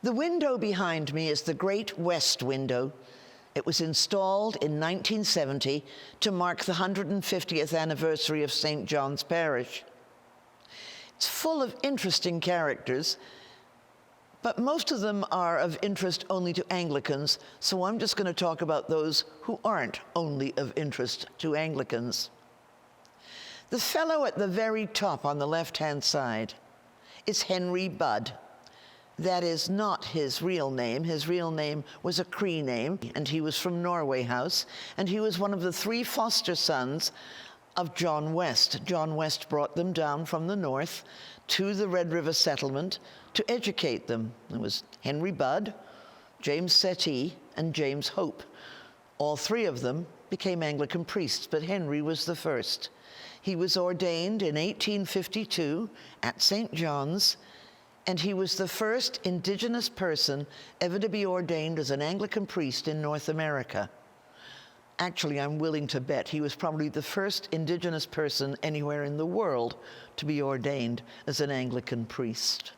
The window behind me is the Great West Window. It was installed in 1970 to mark the 150th anniversary of St. John's Parish. It's full of interesting characters, but most of them are of interest only to Anglicans, so I'm just going to talk about those who aren't only of interest to Anglicans. The fellow at the very top on the left-hand side is Henry Budd. That is not his real name. His real name was a Cree name, and he was from Norway House, and he was one of the 3 foster sons of John West. John West brought them down from the north to the Red River settlement to educate them. It was Henry Budd, James Settee, and James Hope. All 3 of them became Anglican priests, but Henry was the first. He was ordained in 1852 at St. John's, and he was the first Indigenous person ever to be ordained as an Anglican priest in North America. Actually, I'm willing to bet he was probably the first Indigenous person anywhere in the world to be ordained as an Anglican priest.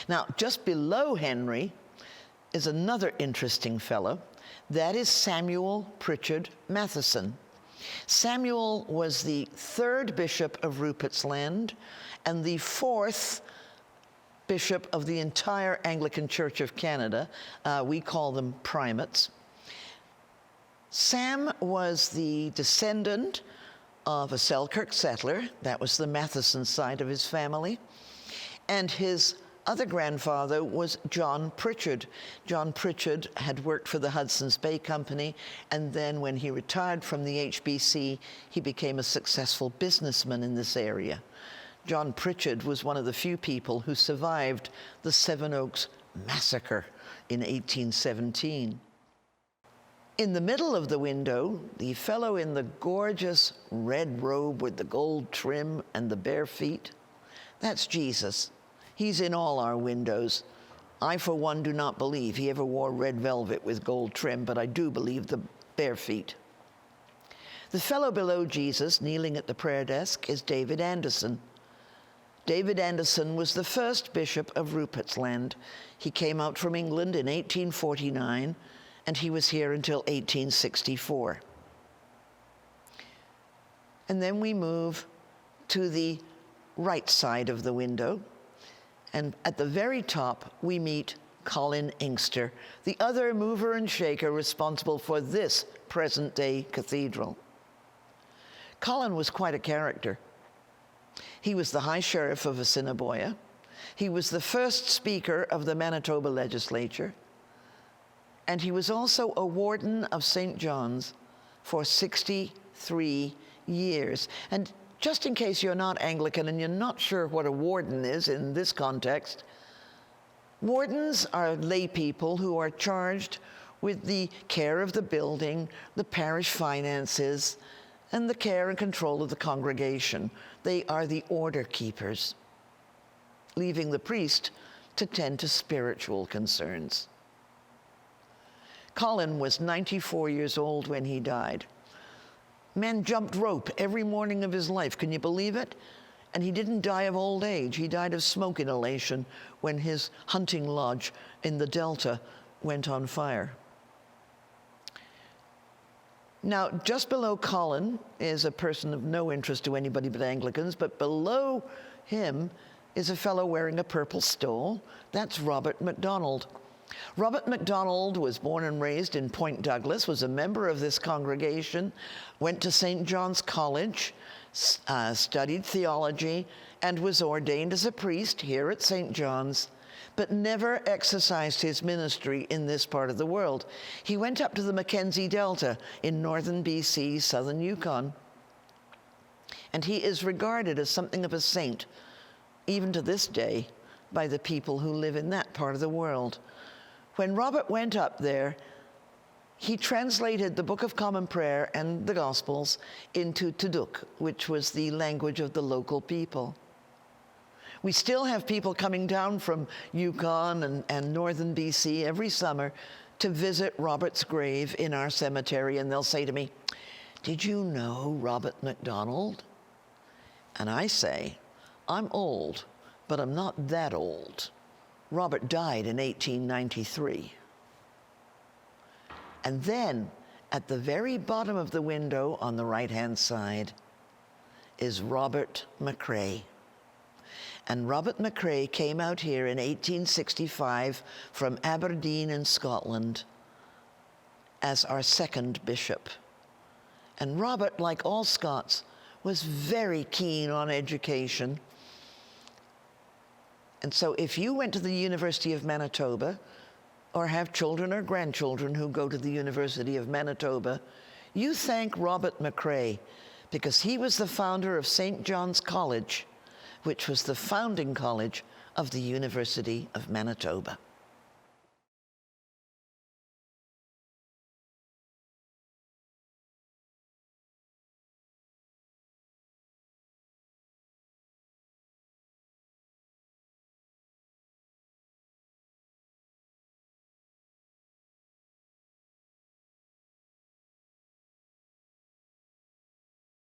Now, just below Henry is another interesting fellow. That is Samuel Pritchard Matheson. Samuel was the 3rd bishop of Rupert's Land and the 4th bishop of the entire Anglican Church of Canada. We call them primates. Sam was the descendant of a Selkirk settler. That was the Matheson side of his family. And his other grandfather was John Pritchard. John Pritchard had worked for the Hudson's Bay Company, and then when he retired from the HBC, he became a successful businessman in this area. John Pritchard was one of the few people who survived the Seven Oaks Massacre in 1817. In the middle of the window, the fellow in the gorgeous red robe with the gold trim and the bare feet, that's Jesus. He's in all our windows. I, for one, do not believe he ever wore red velvet with gold trim, but I do believe the bare feet. The fellow below Jesus, kneeling at the prayer desk, is David Anderson. David Anderson was the first bishop of Rupert's Land. He came out from England in 1849, and he was here until 1864. And then we move to the right side of the window, and at the very top we meet Colin Inkster, the other mover and shaker responsible for this present-day cathedral. Colin was quite a character. He was the High Sheriff of Assiniboia. He was the first Speaker of the Manitoba legislature. And he was also a warden of St. John's for 63 years. And just in case you're not Anglican and you're not sure what a warden is in this context, wardens are lay people who are charged with the care of the building, the parish finances, and the care and control of the congregation. They are the order keepers, leaving the priest to tend to spiritual concerns. Colin was 94 years old when he died. Man jumped rope every morning of his life. Can you believe it? And he didn't die of old age. He died of smoke inhalation when his hunting lodge in the Delta went on fire. Now, just below Colin is a person of no interest to anybody but Anglicans, but below him is a fellow wearing a purple stole. That's Robert MacDonald. Robert MacDonald was born and raised in Point Douglas, was a member of this congregation, went to St. John's College, studied theology, and was ordained as a priest here at St. John's, but never exercised his ministry in this part of the world. He went up to the Mackenzie Delta in northern BC, southern Yukon, and he is regarded as something of a saint, even to this day, by the people who live in that part of the world. When Robert went up there, he translated the Book of Common Prayer and the Gospels into Tuduk, which was the language of the local people. We still have people coming down from Yukon and northern BC every summer to visit Robert's grave in our cemetery, and they'll say to me, "Did you know Robert MacDonald?" And I say, "I'm old, but I'm not that old." Robert died in 1893. And then, at the very bottom of the window on the right-hand side is Robert Mcrae. And Robert Mcrae came out here in 1865 from Aberdeen in Scotland as our second bishop. And Robert, like all Scots, was very keen on education. And so if you went to the University of Manitoba, or have children or grandchildren who go to the University of Manitoba, you thank Robert Mcrae, because he was the founder of St. John's College, which was the founding college of the University of Manitoba.